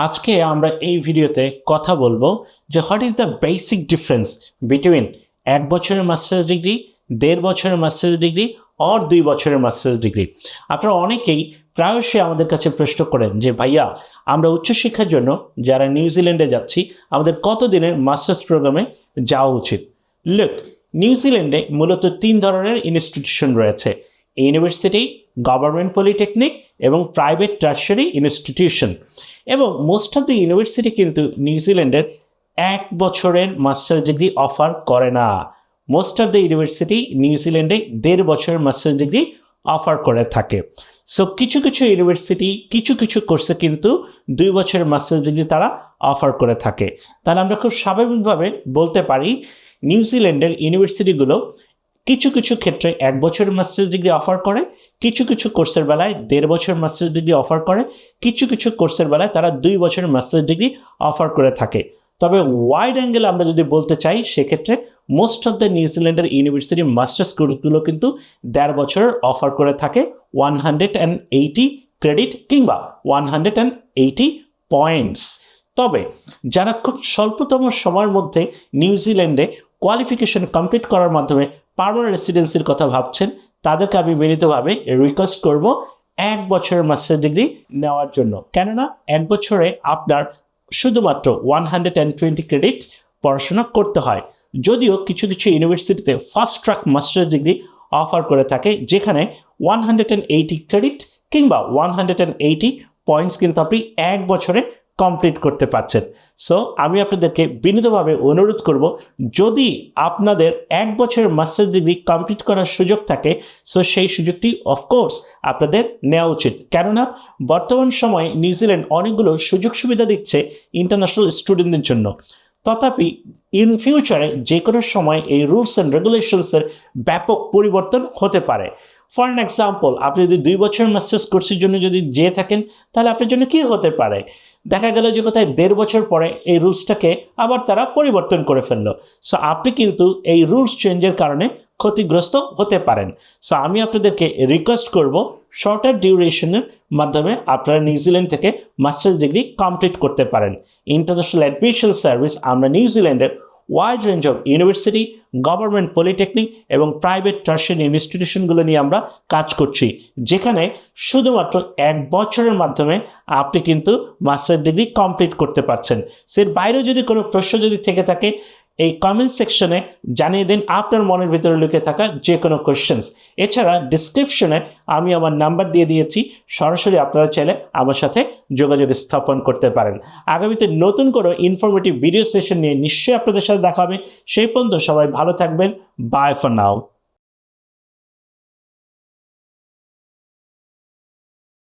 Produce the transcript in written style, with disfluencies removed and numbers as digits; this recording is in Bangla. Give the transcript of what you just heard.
আজকে আমরা এই ভিডিওতে কথা বলবো যে what is the basic difference between 1 বছরের মাস্টার্স ডিগ্রি, 1.5 বছরের মাস্টার্স ডিগ্রি আর 2 বছরের মাস্টার্স ডিগ্রি। আপনারা অনেকেই প্রায়শই আমাদের কাছে প্রশ্ন করেন যে ভাইয়া, আমরা উচ্চশিক্ষার জন্য যারা নিউজিল্যান্ডে যাচ্ছি আমাদের কত দিনের মাস্টার্স প্রোগ্রামে যাওয়া উচিত। লুক, নিউজিল্যান্ডে মূলত 3 ধরনের ইনস্টিটিউশন রয়েছে: ইউনিভার্সিটি, গভর্নমেন্ট পলিটেকনিক এবং প্রাইভেট টার্শারি ইনস্টিটিউশন। এবং মোস্ট অফ দ্য ইউনিভার্সিটি কিন্তু নিউজিল্যান্ডের 1 বছরের মাস্টার্স ডিগ্রি অফার করে না। মোস্ট অফ দ্য ইউনিভার্সিটি নিউজিল্যান্ডে 1.5 বছরের মাস্টার্স ডিগ্রি অফার করে থাকে। সো কিছু কিছু ইউনিভার্সিটি কিছু কিছু কোর্সে কিন্তু 2 বছরের মাস্টার্স ডিগ্রি তারা অফার করে থাকে। তাহলে আমরা খুব স্বাভাবিকভাবে বলতে পারি নিউজিল্যান্ডের ইউনিভার্সিটিগুলো কিছু কিছু ক্ষেত্রে 1 বছরের মাস্টার্স ডিগ্রি অফার করে, কিছু কিছু কোর্সের বেলায় 1.5 বছরের মাস্টার্স ডিগ্রি অফার করে, কিছু কিছু কোর্সের বেলায় তারা 2 বছরের মাস্টার্স ডিগ্রি অফার করে থাকে। তবে ওয়াইড অ্যাঙ্গেল আমরা যদি বলতে চাই সেক্ষেত্রে মোস্ট অফ দ্য নিউজিল্যান্ডের ইউনিভার্সিটি মাস্টার্স কোর্সগুলো কিন্তু 1.5 বছরের অফার করে থাকে 180 ক্রেডিট কিংবা 180 পয়েন্টস। তবে যারা খুব স্বল্পতম সময়ের মধ্যে নিউজিল্যান্ডে কোয়ালিফিকেশন কমপ্লিট করার মাধ্যমে পার্মানেন্ট রেসিডেন্সির কথা ভাবছেন তাদেরকে আমি বিনীতভাবে রিকোয়েস্ট করব 1 বছরের মাস্টার ডিগ্রি নেওয়ার জন্য। কেননা 1 বছরে আপনার শুধুমাত্র 120 ক্রেডিট পড়াশোনা করতে হয়। যদিও কিছু কিছু ইউনিভার্সিটিতে fast track master degree offer করে থাকে যেখানে 180 ক্রেডিট কিংবা 180 পয়েন্টস কিন্তু আপনি 1 বছরে কমপ্লিট করতে পারছেন। সো আমি আপনাদেরকে বিনীতভাবে অনুরোধ করব, যদি আপনাদের 1 বছরের মাস্টার্স ডিগ্রি কমপ্লিট করার সুযোগ থাকে সো সেই সুযোগটি অফকোর্স আপনাদের নেওয়া উচিত। কেননা বর্তমান সময়ে নিউজিল্যান্ড অনেকগুলো সুযোগ সুবিধা দিচ্ছে ইন্টারন্যাশনাল স্টুডেন্টদের জন্য। তথাপি ইন ফিউচারে যে কোনো সময় এই রুলস অ্যান্ড রেগুলেশনসের ব্যাপক পরিবর্তন হতে পারে। ফর অ্যান এক্সাম্পল, আপনি যদি 2 বছরের মাস্টার্স কোর্সের জন্য যদি যেয়ে থাকেন তাহলে আপনার জন্য কী হতে পারে, দেখা গেল যে কোথায় 1.5 বছর পরে এই রুলসটাকে আবার তারা পরিবর্তন করে ফেললো। সো আপনি কিন্তু এই রুলস চেঞ্জের কারণে ক্ষতিগ্রস্ত হতে পারেন। সো আমি আপনাদেরকে রিকোয়েস্ট করব শর্টার ডিউরেশনের মাধ্যমে আপনারা নিউজিল্যান্ড থেকে মাস্টার্স ডিগ্রি কমপ্লিট করতে পারেন। ইন্টারন্যাশনাল অ্যাডমিশন সার্ভিস আমরা নিউজিল্যান্ডের wide range of university, government polytechnic এবং প্রাইভেট টার্শারি ইনস্টিটিউশনগুলো নিয়ে আমরা কাজ করছি, যেখানে শুধুমাত্র 1 বছরের মাধ্যমে আপনি কিন্তু মাস্টার ডিগ্রি কমপ্লিট করতে পারছেন। এর বাইরেও যদি কোনো প্রশ্ন যদি থেকে থাকে এই কমেন্ট সেকশনে জানিয়ে দিন আপনার মনের ভিতরে লুকিয়ে থাকা যে কোনো কোয়েশ্চেন্স। এছাড়া ডিসক্রিপশনে আমি আমার নাম্বার দিয়ে দিয়েছি, সরাসরি আপনারা চাইলে আমার সাথে যোগাযোগ স্থাপন করতে পারেন। আগামীতে নতুন কোনো ইনফরমেটিভ ভিডিও সেশন নিয়ে নিশ্চয়ই আপনাদের সাথে দেখা হবে। সেই পর্যন্ত সবাই ভালো থাকবেন। Bye for now.